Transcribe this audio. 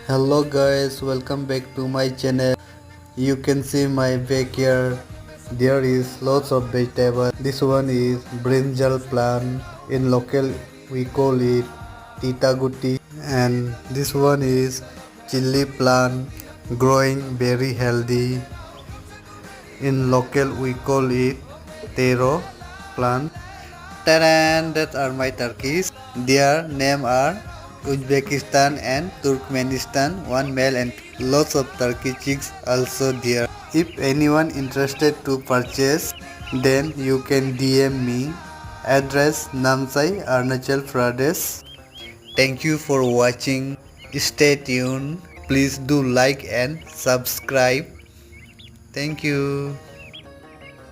Hello guys, welcome back to my channel. You can see my backyard. There is lots of vegetable. This one is brinjal plant. In local we call it tita guti. And this one is chili plant growing very healthy. In local we call it taro plant. Taran, that are my turkeys. Their name are Uzbekistan and Turkmenistan, one male and lots of turkey chicks also there. If anyone interested to purchase, then you can DM me. Address Namsai, Arunachal Pradesh. Thank you for watching. Stay tuned. Please do like and subscribe. Thank you.